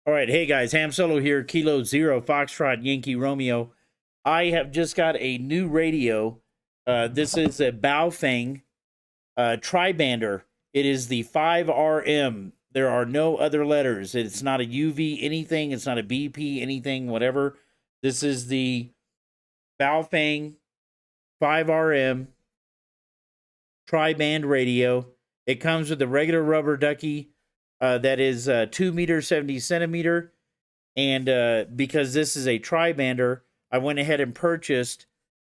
All right, hey guys, Ham Solo here, Kilo Zero, Foxtrot, Yankee Romeo. I have just got a new radio. This is a Baofeng Tribander. It is the 5RM. There are no other letters. It's not a UV anything. It's not a BP anything, whatever. This is the Baofeng 5RM Tri-band radio. It comes with a regular rubber ducky that is 2 meters 70 centimeter. And because this is a tri-bander, I went ahead and purchased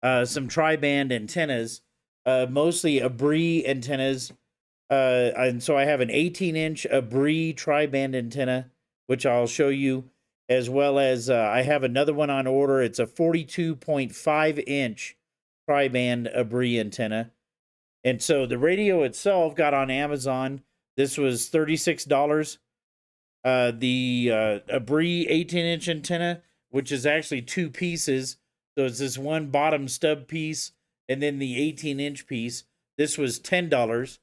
some tri-band antennas, mostly Abri antennas. And so I have an 18-inch Abri tri-band antenna, which I'll show you, as well as I have another one on order. It's a 42.5-inch tri-band Abri antenna. And so the radio itself got on Amazon. This was $36. The Abri 18-inch antenna, which is actually two pieces. So it's this one bottom stub piece and then the 18-inch piece. This was $10.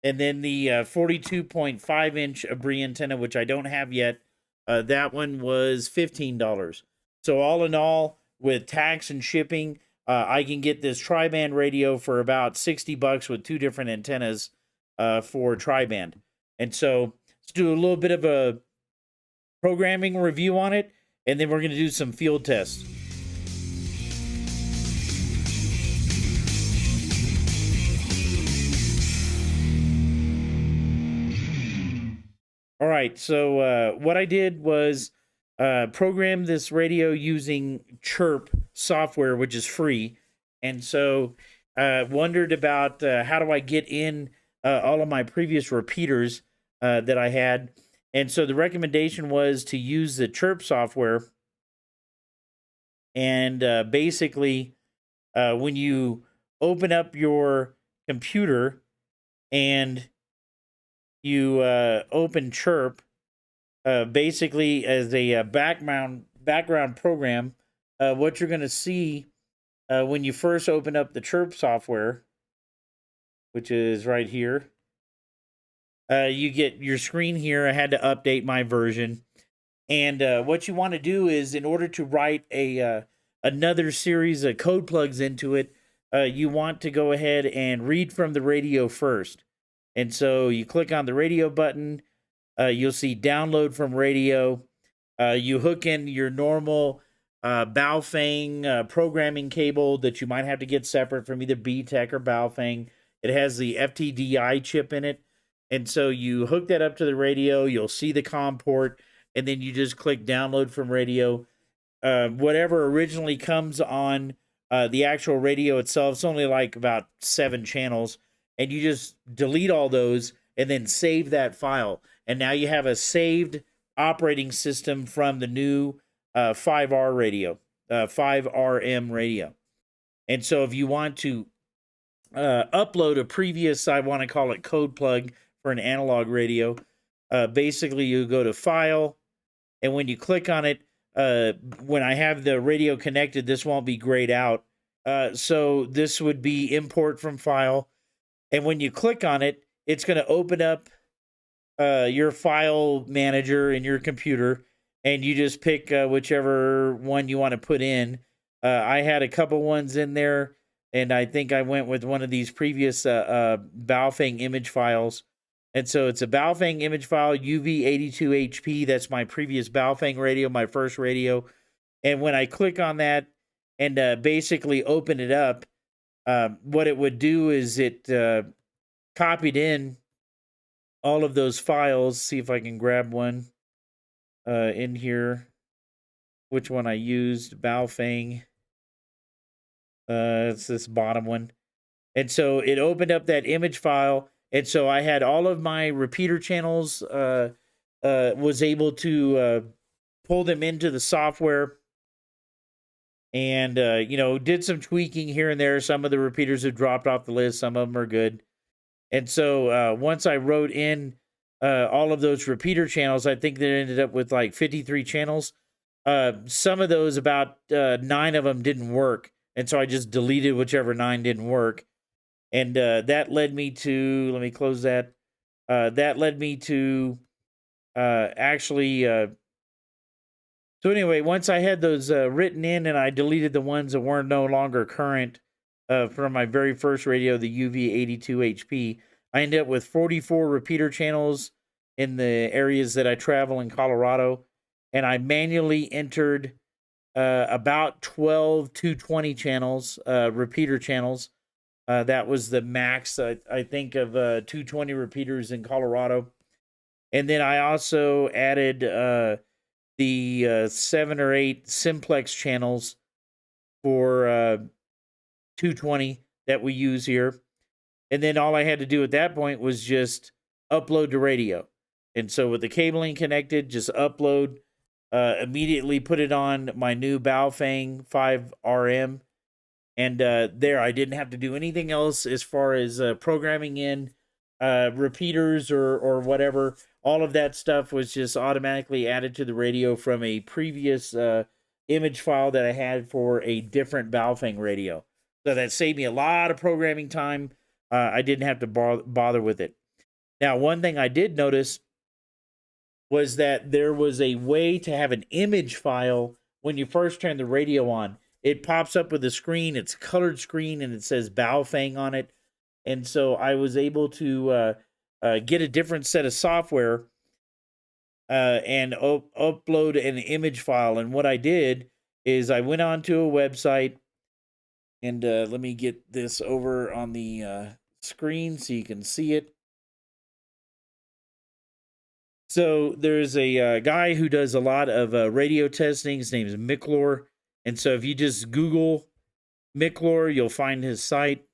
And then the 42.5-inch Abri antenna, which I don't have yet, that one was $15. So all in all, with tax and shipping, I can get this tri-band radio for about $60 with two different antennas for tri-band. And so let's do a little bit of a programming review on it, and then we're going to do some field tests. All right, so what I did was program this radio using Chirp software, which is free. And so wondered about how do I get in all of my previous repeaters that I had. And so the recommendation was to use the Chirp software. And basically, when you open up your computer and you open Chirp, basically as a background program, what you're going to see when you first open up the Chirp software, which is right here, you get your screen here. I had to update my version. And what you want to do is, in order to write another series of code plugs into it, you want to go ahead and read from the radio first. And so you click on the radio button. You'll see download from radio. You hook in your normal Baofeng programming cable that you might have to get separate from either BTEC or Baofeng. It has the FTDI chip in it. And so you hook that up to the radio. You'll see the COM port. And then you just click download from radio. Whatever originally comes on the actual radio itself, it's only like about 7 channels. And you just delete all those and then save that file. And now you have a saved operating system from the new 5R radio, 5RM radio. And so if you want to upload a previous, I want to call it code plug for an analog radio, basically you go to File, and when you click on it, when I have the radio connected, this won't be grayed out. So this would be Import from File. And when you click on it, it's going to open up your file manager in your computer, and you just pick whichever one you want to put in. I had a couple ones in there, and I think I went with one of these previous Baofeng image files. And so it's a Baofeng image file, UV82HP. That's my previous Baofeng radio, my first radio. And when I click on that and basically open it up, what it would do is it copied in all of those files. See if I can grab one in here. Which one I used? Baofeng. It's this bottom one. And so it opened up that image file. And so I had all of my repeater channels, was able to pull them into the software. And, did some tweaking here and there. Some of the repeaters have dropped off the list. Some of them are good. And so once I wrote in all of those repeater channels, I think they ended up with like 53 channels. Some of those, about 9 of them didn't work. And so I just deleted whichever 9 didn't work. And that led me to, let me close that. That led me to actually. So anyway, once I had those written in, and I deleted the ones that weren't no longer current from my very first radio, the UV82HP, I ended up with 44 repeater channels in the areas that I travel in Colorado, and I manually entered about 12 220 channels, repeater channels. That was the max, I think, of 220 repeaters in Colorado. And then I also added the 7 or 8 simplex channels for 220 that we use here. And then all I had to do at that point was just upload to radio. And so with the cabling connected, just upload, immediately put it on my new Baofeng 5RM. And there, I didn't have to do anything else as far as programming in repeaters or whatever. All of that stuff was just automatically added to the radio from a previous image file that I had for a different Baofeng radio. So that saved me a lot of programming time. I didn't have to bother with it. Now, one thing I did notice was that there was a way to have an image file when you first turn the radio on. It pops up with a screen. It's a colored screen, and it says Baofeng on it. And so I was able to get a different set of software and upload an image file. And what I did is I went onto a website, and let me get this over on the screen so you can see it. So there's a guy who does a lot of radio testing. His name is Micklor. And so if you just Google Micklor, you'll find his site.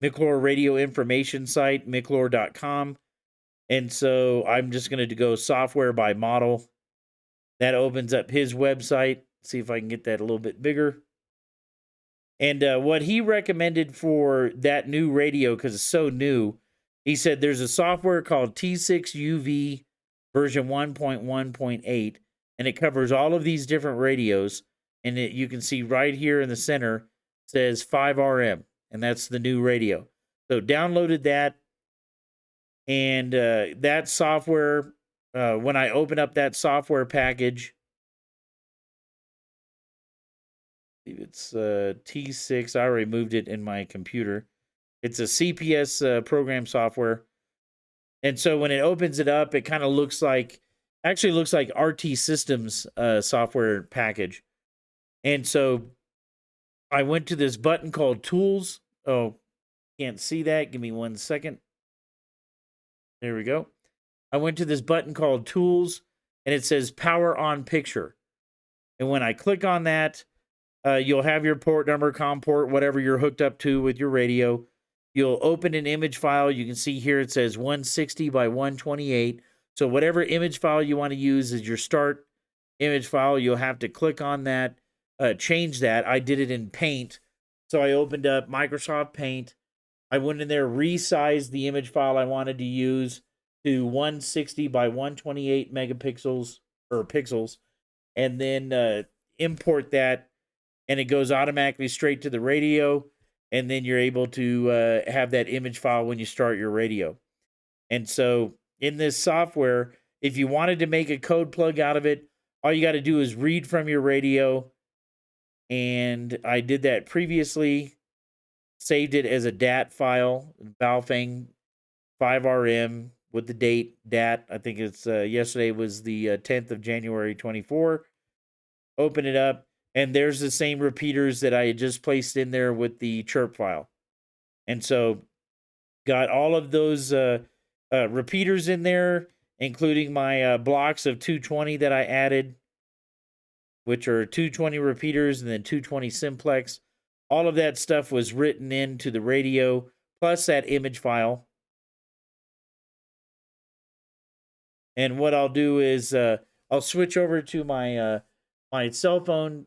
Micklor radio information site, micklor.com. And so I'm just going to go software by model. That opens up his website. See if I can get that a little bit bigger. And what he recommended for that new radio, because it's so new, he said there's a software called T6UV version 1.1.8, and it covers all of these different radios. And you can see right here in the center says 5RM, and that's the new radio. So downloaded that, and that software, when I open up that software package, it's T6. I already moved it in my computer. It's a CPS program software. And so when it opens it up, it kind of looks like RT Systems software package. And so I went to this button called Tools. Oh, can't see that. Give me 1 second. There we go. I went to this button called Tools, and it says Power On Picture. And when I click on that, you'll have your port number, COM port, whatever you're hooked up to with your radio. You'll open an image file. You can see here it says 160 by 128. So whatever image file you want to use as your start image file, you'll have to click on that, change that. I did it in Paint. So I opened up Microsoft Paint. I went in there, resized the image file I wanted to use to 160 by 128 megapixels or pixels, and then import that, and it goes automatically straight to the radio. And then you're able to have that image file when you start your radio. And so in this software, if you wanted to make a code plug out of it, all you got to do is read from your radio. And I did that previously, saved it as a DAT file, Baofeng 5RM with the date DAT. I think it's yesterday was the 10th of January 24. Open it up. And there's the same repeaters that I had just placed in there with the chirp file. And so got all of those repeaters in there, including my blocks of 220 that I added, which are 220 repeaters and then 220 simplex. All of that stuff was written into the radio, plus that image file. And what I'll do is I'll switch over to my my cell phone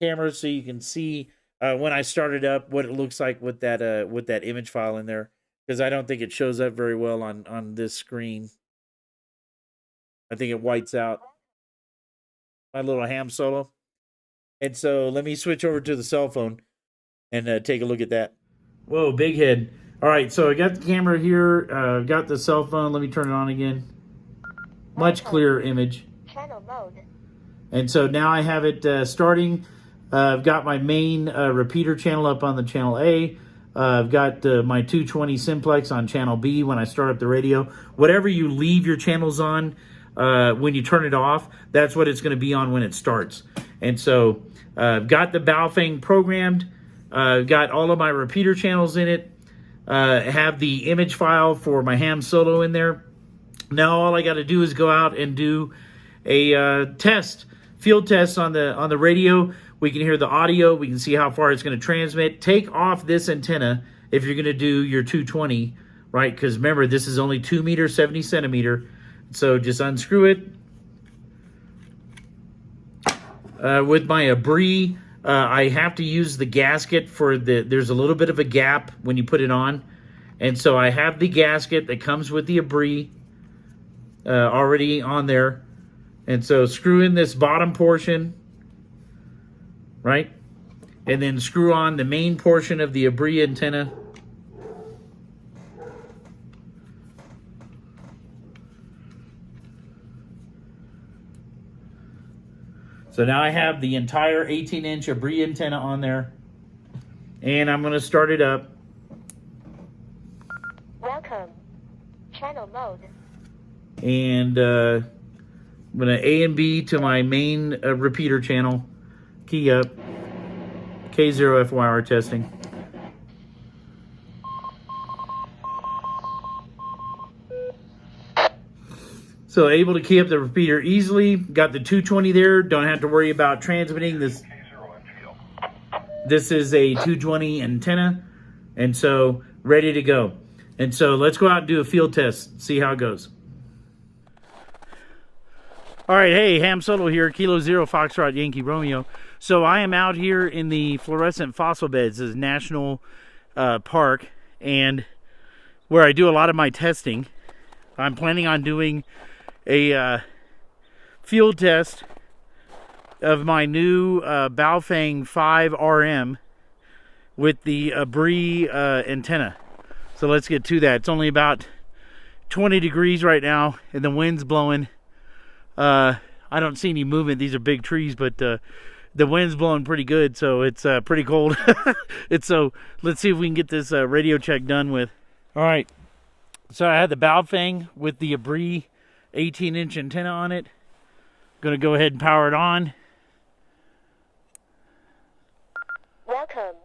camera so you can see when I start it up what it looks like with that image file in there, because I don't think it shows up very well on this screen. I think it whites out my little ham solo. And so let me switch over to the cell phone and take a look at that. Whoa, big head. All right, so I got the camera here, got the cell phone. Let me turn it on again. much clearer image. Channel mode. And so now I have it starting. I've got my main repeater channel up on the channel A. I've got my 220 simplex on channel B when I start up the radio. Whatever you leave your channels on when you turn it off, that's what it's going to be on when it starts. And so I've got the Baofeng programmed. I've got all of my repeater channels in it. Have the image file for my ham solo in there. Now all I got to do is go out and do a field test on the radio. We can hear the audio. We can see how far it's going to transmit. Take off this antenna if you're going to do your 220, right? Because remember, this is only 2 meters, 70 centimeter. So just unscrew it. With my Abri, I have to use the gasket for there's a little bit of a gap when you put it on. And so I have the gasket that comes with the Abri already on there. And so screw in this bottom portion, right? And then screw on the main portion of the Abri antenna. So now I have the entire 18-inch Abri antenna on there. And I'm going to start it up. Welcome. Channel mode. And I'm going to A and B to my main repeater channel. Key up. K0FYR testing. So able to key up the repeater easily. Got the 220 there. Don't have to worry about transmitting this. This is a 220 antenna. And so ready to go. And so let's go out and do a field test. See how it goes. All right, hey, Ham Solo here, Kilo Zero Foxtrot Yankee Romeo. So I am out here in the fluorescent fossil beds, this is National Park, and where I do a lot of my testing. I'm planning on doing a field test of my new Baofeng 5RM with the Abri antenna. So let's get to that. It's only about 20 degrees right now, and the wind's blowing. I don't see any movement. These are big trees, but the wind's blowing pretty good, so it's pretty cold. So let's see if we can get this radio check done with. All right, so I had the Baofeng with the Abri 18-inch antenna on it. Gonna go ahead and power it on. Welcome.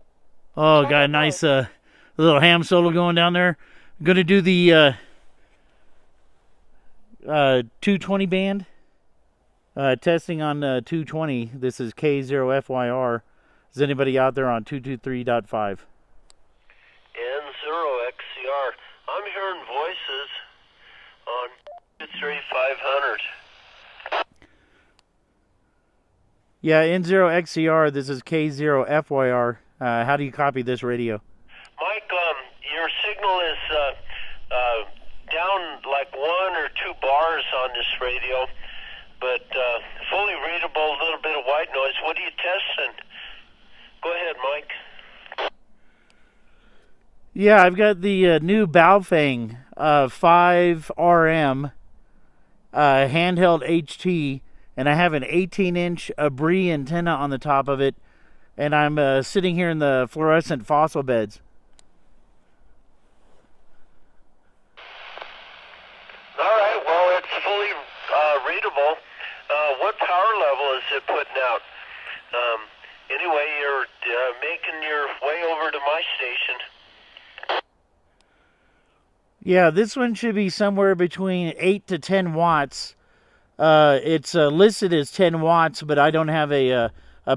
Oh, got a nice little ham solo going down there. I'm gonna do the 220 band. Testing on 220. This is K0FYR. Is anybody out there on 223.5? N0XCR. I'm hearing voices on 23500. Yeah, N0XCR. This is K0FYR. How do you copy this radio? Mike, your signal is down like 1 or 2 bars on this radio, but fully readable, a little bit of white noise. What are you testing? Go ahead, Mike. Yeah, I've got the new Baofeng 5RM handheld HT, and I have an 18-inch Abri antenna on the top of it, and I'm sitting here in the fluorescent fossil beds. All right, well, it's fully readable. What power level is it putting out? Anyway, you're making your way over to my station. Yeah, this one should be somewhere between 8 to 10 watts. It's listed as 10 watts, but I don't have a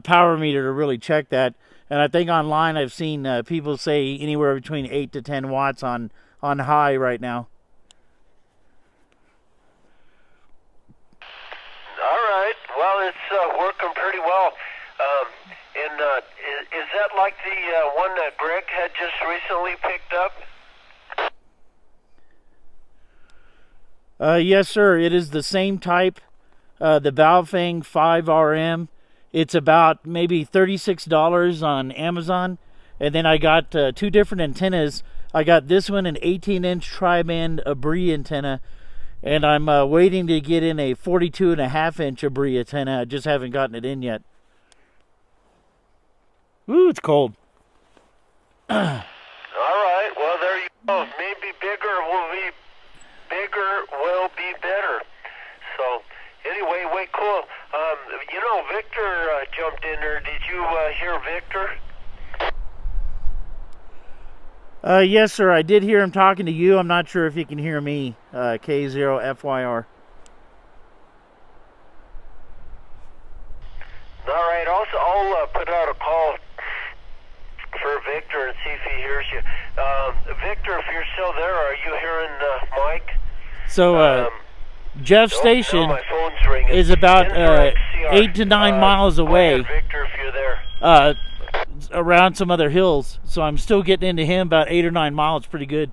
power meter to really check that. And I think online I've seen people say anywhere between 8 to 10 watts on high right now. All right, well, it's working pretty well. And is that like the one that Greg had just recently picked up? Yes, sir. It is the same type, the Baofeng 5RM. It's about maybe $36 on Amazon. And then I got 2 different antennas. I got this one, an 18-inch tri-band Abri antenna. And I'm waiting to get in a 42.5-inch Abri antenna. I just haven't gotten it in yet. Ooh, it's cold. All right, well, there you go. Maybe bigger will be better. So, anyway, way cool. You know, Victor jumped in there. Did you hear Victor? Yes, sir. I did hear him talking to you. I'm not sure if he can hear me. K0FYR. All right, I'll put out a call for Victor and see if he hears you. Victor, if you're still there, are you hearing Mike? So, Jeff's station no, my phone's ringing. is about XCR. 8 to 9 miles away. Go ahead, Victor, if you're there. Around some other hills. So I'm still getting into him about 8 or 9 miles. Pretty good.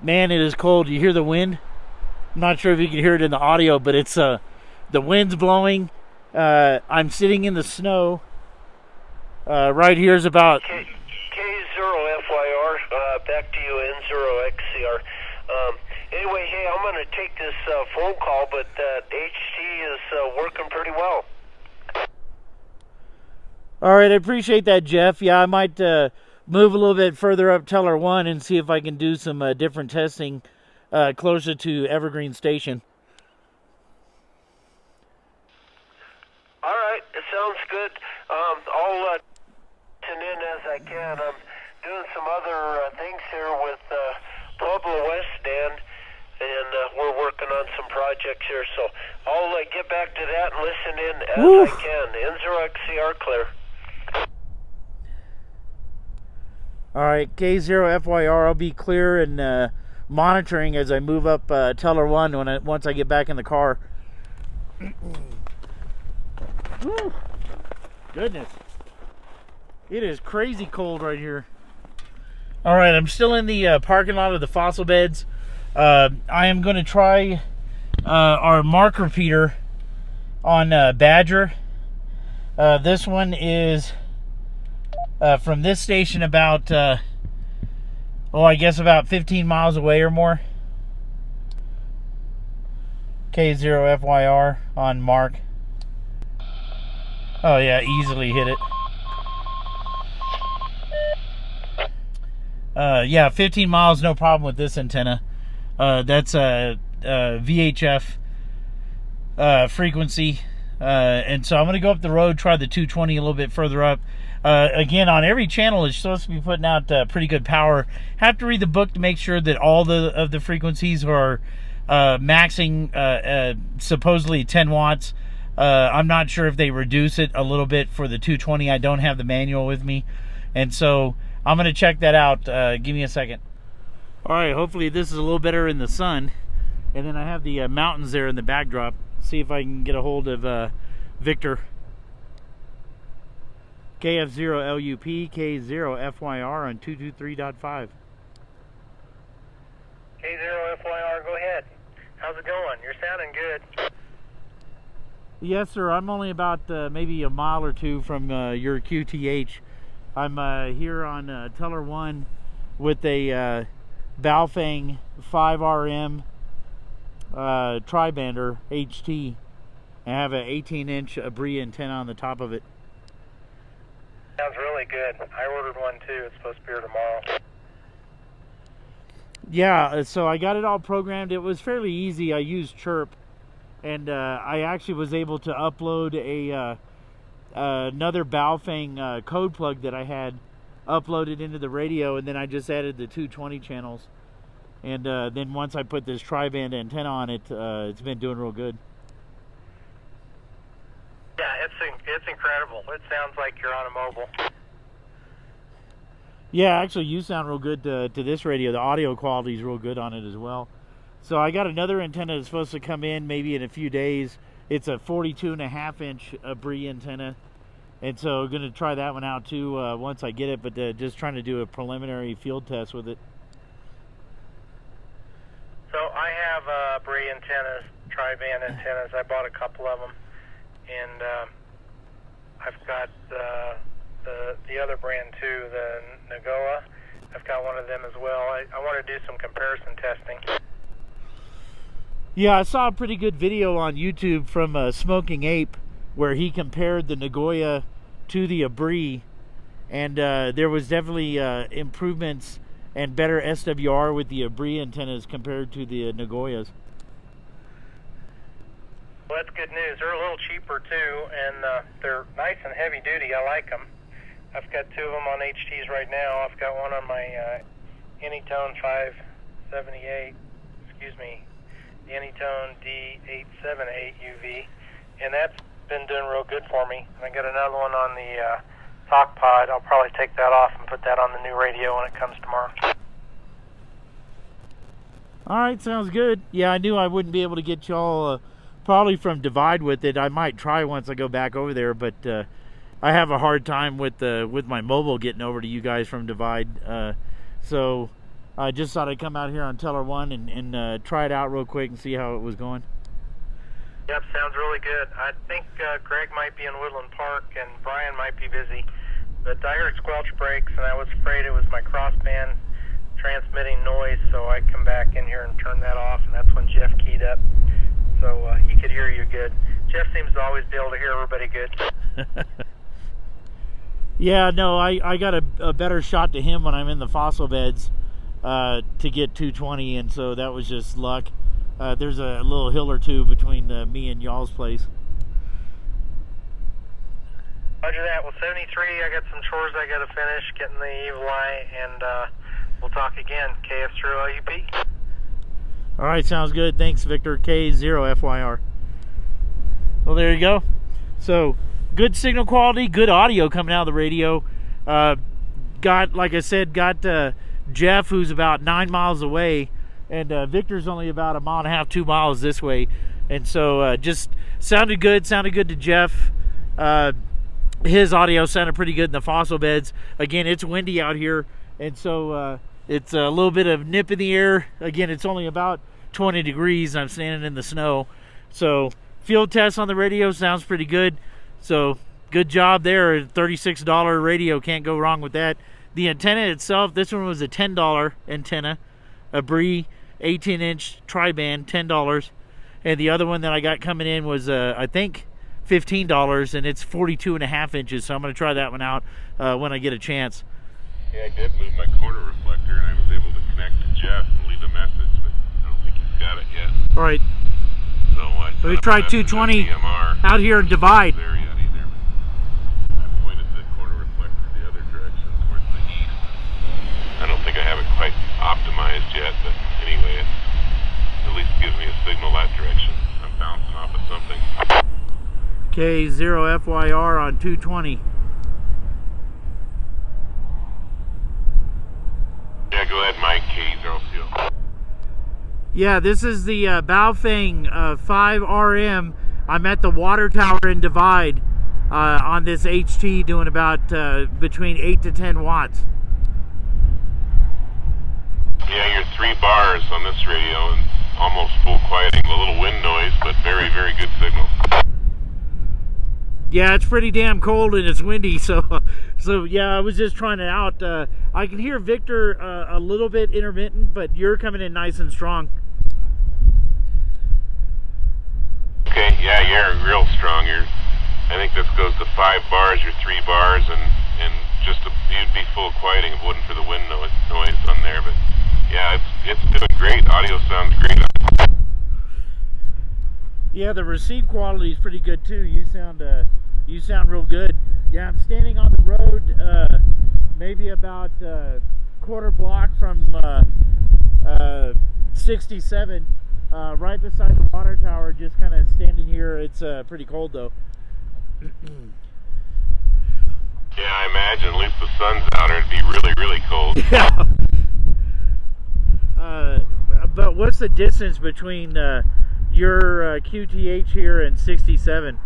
Man, it is cold. You hear the wind? I'm not sure if you can hear it in the audio, but it's the wind's blowing. I'm sitting in the snow. Right here is about K0FYR, back to you, N0XCR. Anyway, hey, I'm going to take this phone call, but HT is working pretty well. All right, I appreciate that, Jeff. Yeah, I might move a little bit further up Teller 1 and see if I can do some different testing closer to Evergreen Station. All right, it sounds good. I'll tune in as I can. I'm doing some other things here with Pueblo West Stand, and we're working on some projects here, so I'll get back to that and listen in as I can. N0XCR clear. All right, K0FYR, I'll be clear and monitoring as I move up Teller 1 once I get back in the car. Woo. Goodness. It is crazy cold right here. All right, I'm still in the parking lot of the Fossil Beds. I am going to try our mark repeater on Badger. This one is from this station about, I guess about 15 miles away or more. K0FYR on mark. Oh yeah, easily hit it. Yeah, 15 miles, no problem with this antenna. That's a VHF frequency. And so I'm going to go up the road, try the 220 a little bit further up. Again, on every channel, it's supposed to be putting out pretty good power. Have to read the book to make sure that all of the frequencies are maxing supposedly 10 watts. I'm not sure if they reduce it a little bit for the 220. I don't have the manual with me. And so I'm going to check that out. Give me a second. All right, hopefully this is a little better in the sun. And then I have the mountains there in the backdrop. See if I can get a hold of Victor. KF0LUP, K0FYR on 223.5. K0FYR, go ahead. How's it going? You're sounding good. Yes, sir. I'm only about maybe a mile or two from your QTH. I'm here on Teller 1 with a Baofeng 5RM tri-bander HT. I have an 18-inch Abri antenna on the top of it. Sounds really good. I ordered one too. It's supposed to be here tomorrow. Yeah, so I got it all programmed. It was fairly easy. I used Chirp, and I actually was able to upload another Baofeng code plug that I had uploaded into the radio, and then I just added the 220 channels. And then once I put this tri-band antenna on it, it's been doing real good. Yeah, it's incredible. It sounds like you're on a mobile. Yeah, actually you sound real good to this radio. The audio quality is real good on it as well. So I got another antenna that's supposed to come in maybe in a few days. It's a 42.5-inch Abri antenna. And so I'm going to try that one out too once I get it, but just trying to do a preliminary field test with it. So I have Abri antennas, tri-band antennas. I bought a couple of them. And I've got the other brand too, the Nagoa, I've got one of them as well. I want to do some comparison testing. Yeah, I saw a pretty good video on YouTube from Smoking Ape where he compared the Nagoya to the Abri, and there was definitely improvements and better SWR with the Abri antennas compared to the Nagoyas. Well, that's good news. They're a little cheaper too, and they're nice and heavy duty. I like them. I've got two of them on HTs right now. I've got one on my Anytone 578, the Anytone D878 UV, and that's been doing real good for me. And I got another one on the Talk Pod. I'll probably take that off and put that on the new radio when it comes tomorrow. All right, sounds good. Yeah, I knew I wouldn't be able to get y'all probably from Divide with it. I might try once I go back over there, but I have a hard time with my mobile getting over to you guys from Divide. So I just thought I'd come out here on Teller One and try it out real quick and see how it was going. Yep, sounds really good. I think Greg might be in Woodland Park and Brian might be busy, but I heard squelch brakes and I was afraid it was my crossband transmitting noise, so I come back in here and turn that off, and that's when Jeff keyed up, so he could hear you good. Jeff seems to always be able to hear everybody good. Yeah, no, I got a better shot to him when I'm in the fossil beds to get 220, and so that was just luck. There's a little hill or two between me and y'all's place. Roger that. Well, 73, I got some chores I got to finish, getting the Evil Eye, and we'll talk again. KF0LUP. All right, sounds good. Thanks, Victor. K0FYR. Well, there you go. So, good signal quality, good audio coming out of the radio. Like I said, Jeff, who's about 9 miles away, and Victor's only about 1.5 miles, 2 miles this way. And so, just sounded good to Jeff. His audio sounded pretty good in the fossil beds. Again, it's windy out here, and so it's a little bit of nip in the air. Again, it's only about 20 degrees. I'm standing in the snow. So field test on the radio sounds pretty good. So good job there. A $36 radio, can't go wrong with that. The antenna itself, this one was a $10 antenna, a Bree 18-inch tri-band, $10. And the other one that I got coming in was, I think, $15, and it's 42.5 inches. So I'm going to try that one out when I get a chance. Yeah, I did move my corner reflector, and I was able to connect to Jeff and leave a message, but I don't think he's got it yet. All right. So I Let me try 220 out here in Divide. There yet either, but I pointed the corner reflector the other direction towards the east. I don't think I have it quite optimized yet, but anyway, it at least gives me a signal that direction. I'm bouncing off of something. K0FYR on 220. Yeah, go ahead, Mike. K0. Yeah, this is the Baofeng 5RM. I'm at the water tower in Divide on this HT doing about between 8 to 10 watts. Yeah, you're 3 bars on this radio and almost full quieting. A little wind noise, but very, very good signal. Yeah, it's pretty damn cold and it's windy, so yeah, I was just trying it out. I can hear Victor a little bit intermittent, but you're coming in nice and strong. Okay, yeah, you're real strong. I think this goes to 5 bars. You're 3 bars, and just you'd be full quieting if it wasn't for the wind noise on there. But yeah, it's doing great. Audio sounds great. Yeah, the receive quality is pretty good too. You sound real good. Yeah, I'm standing on the road, maybe about quarter block from 67, right beside the water tower. Just kind of standing here. It's pretty cold though. Yeah, I imagine. At least the sun's out, or it'd be really, really cold. Yeah. But what's the distance between your QTH here and 67?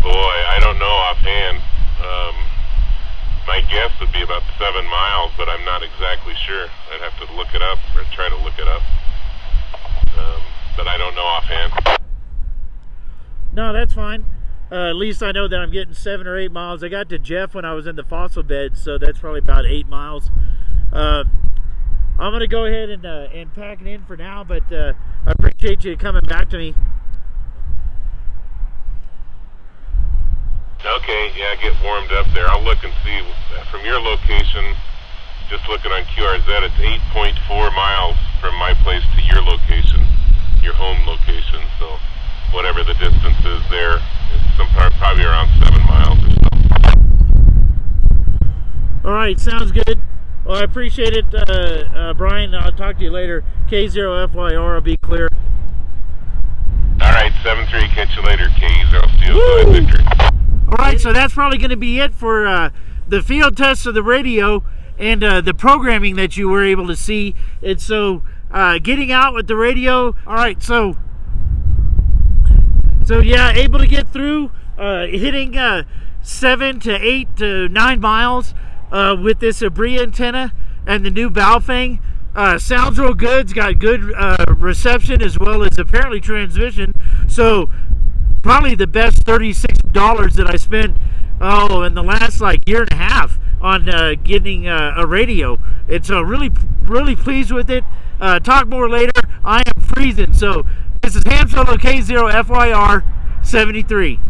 Boy, I don't know offhand. My guess would be about 7 miles, but I'm not exactly sure. I'd have to look it up, or try to look it up. But I don't know offhand. No, that's fine. At least I know that I'm getting 7 or 8 miles. I got to Jeff when I was in the fossil bed, so that's probably about 8 miles. I'm gonna go ahead and pack it in for now, but I appreciate you coming back to me. Okay, yeah, get warmed up there. I'll look and see from your location. Just looking on QRZ, it's 8.4 miles from my place to your location, your home location. So whatever the distance is there, it's probably around 7 miles or so. All right, sounds good. Well, I appreciate it, Brian. I'll talk to you later. K0FYR, I'll be clear. All right, 7-3, catch you later, K0CO Victor. All right, so that's probably going to be it for the field tests of the radio and the programming that you were able to see. And so getting out with the radio. All right, so yeah, able to get through hitting 7 to 8 to 9 miles with this Abri antenna and the new Baofeng. Sounds real good. It's got good reception as well as apparently transmission. So probably the best $36 that I spent in the last like year and a half on getting a radio. It's really pleased with it. Talk more later. I am freezing. So this is Ham Solo K0FYR 73.